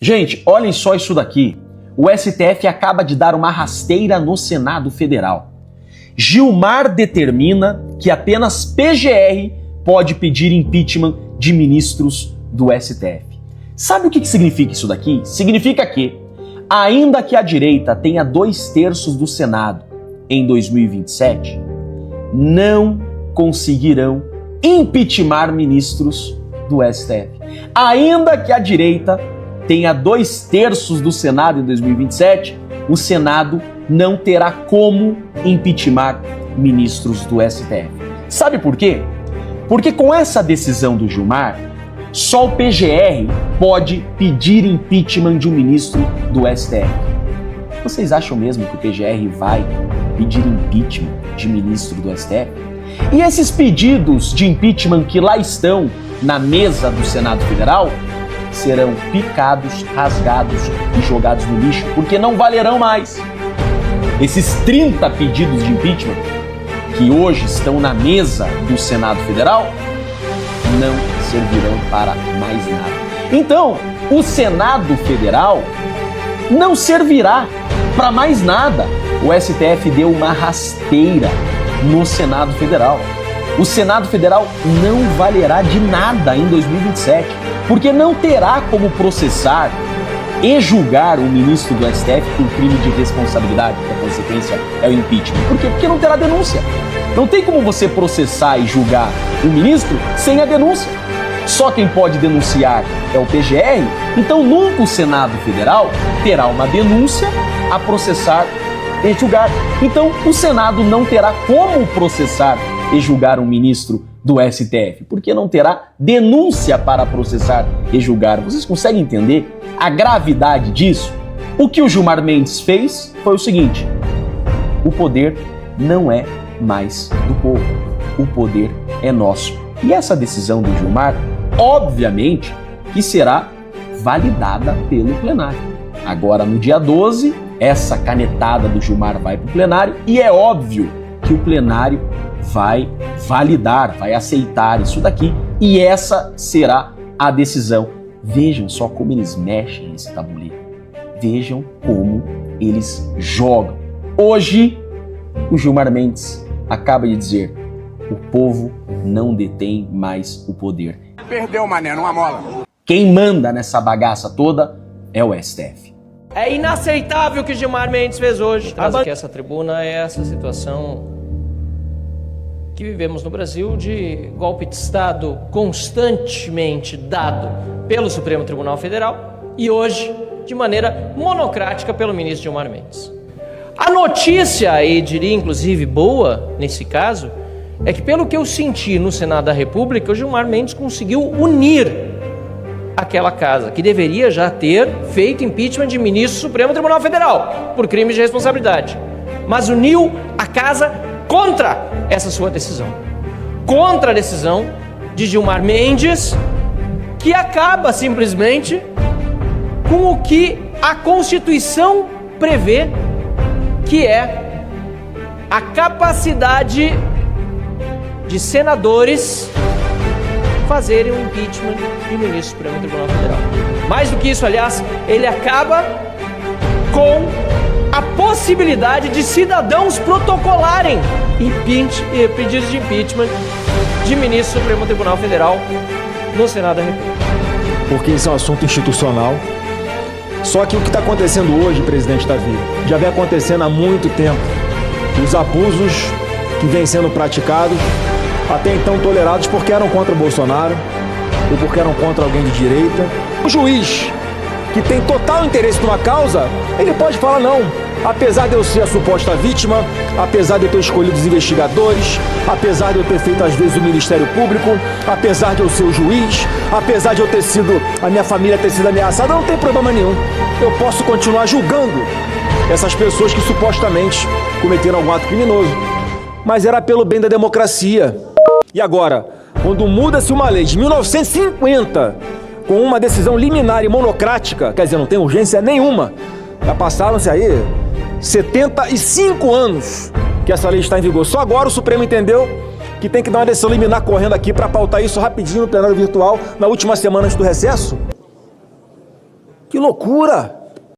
Gente, olhem só isso daqui. O STF acaba de dar uma rasteira no Senado Federal. Gilmar determina que apenas PGR pode pedir impeachment de ministros do STF. Sabe o que significa isso daqui? Significa que, ainda que a direita tenha 2/3 do Senado em 2027, não conseguirão impeachment ministros do STF. Ainda que a direita tenha 2/3 do Senado em 2027, o Senado não terá como impeachment ministros do STF. Sabe por quê? Porque com essa decisão do Gilmar, só o PGR pode pedir impeachment de um ministro do STF. Vocês acham mesmo que o PGR vai pedir impeachment de ministro do STF? E esses pedidos de impeachment que lá estão na mesa do Senado Federal serão picados, rasgados e jogados no lixo, porque não valerão mais. Esses 30 pedidos de impeachment que hoje estão na mesa do Senado Federal não servirão para mais nada. Então, o Senado Federal não servirá para mais nada. O STF deu uma rasteira no Senado Federal. O Senado Federal não valerá de nada em 2027, porque não terá como processar e julgar o ministro do STF por crime de responsabilidade, que a consequência é o impeachment. Por quê? Porque não terá denúncia. Não tem como você processar e julgar o ministro sem a denúncia. Só quem pode denunciar é o PGR, então nunca o Senado Federal terá uma denúncia a processar e julgar. Então o Senado não terá como processar e julgar um ministro do STF, porque não terá denúncia para processar e julgar. Vocês conseguem entender a gravidade disso? O que o Gilmar Mendes fez foi o seguinte: o poder não é mais do povo, o poder é nosso. E essa decisão do Gilmar, obviamente, que será validada pelo plenário. Agora, no dia 12, essa canetada do Gilmar vai para o plenário e é óbvio que o plenário vai validar, vai aceitar isso daqui e essa será a decisão. Vejam só como eles mexem nesse tabuleiro. Vejam como eles jogam. Hoje, o Gilmar Mendes acaba de dizer: o povo não detém mais o poder. Perdeu, mané, numa mola. Quem manda nessa bagaça toda é o STF. É inaceitável o que Gilmar Mendes fez hoje. Traz aqui essa tribuna é essa situação que vivemos no Brasil de golpe de Estado constantemente dado pelo Supremo Tribunal Federal e hoje de maneira monocrática pelo ministro Gilmar Mendes. A notícia, e diria inclusive boa nesse caso, é que pelo que eu senti no Senado da República, o Gilmar Mendes conseguiu unir aquela casa, que deveria já ter feito impeachment de ministro do Supremo Tribunal Federal por crime de responsabilidade, mas uniu a casa contra essa sua decisão, contra a decisão de Gilmar Mendes, que acaba simplesmente com o que a Constituição prevê, que é a capacidade de senadores fazerem um impeachment de ministro do Supremo Tribunal Federal. Mais do que isso, aliás, ele acaba com a possibilidade de cidadãos protocolarem pedidos de impeachment de ministro do Supremo Tribunal Federal no Senado da República. Porque isso é um assunto institucional. Só que o que está acontecendo hoje, presidente Davi, já vem acontecendo há muito tempo. Os abusos que vêm sendo praticados, até então tolerados porque eram contra o Bolsonaro ou porque eram contra alguém de direita. O juiz que tem total interesse numa causa, ele pode falar não. Apesar de eu ser a suposta vítima, apesar de eu ter escolhido os investigadores, apesar de eu ter feito às vezes o Ministério Público, apesar de eu ser o juiz, apesar de eu ter sido, a minha família ter sido ameaçada, não tem problema nenhum. Eu posso continuar julgando essas pessoas que supostamente cometeram algum ato criminoso. Mas era pelo bem da democracia. E agora, quando muda-se uma lei de 1950 com uma decisão liminar e monocrática, quer dizer, não tem urgência nenhuma, já passaram-se aí 75 anos que essa lei está em vigor. Só agora o Supremo entendeu que tem que dar uma decisão liminar correndo aqui para pautar isso rapidinho no plenário virtual na última semana antes do recesso. Que loucura!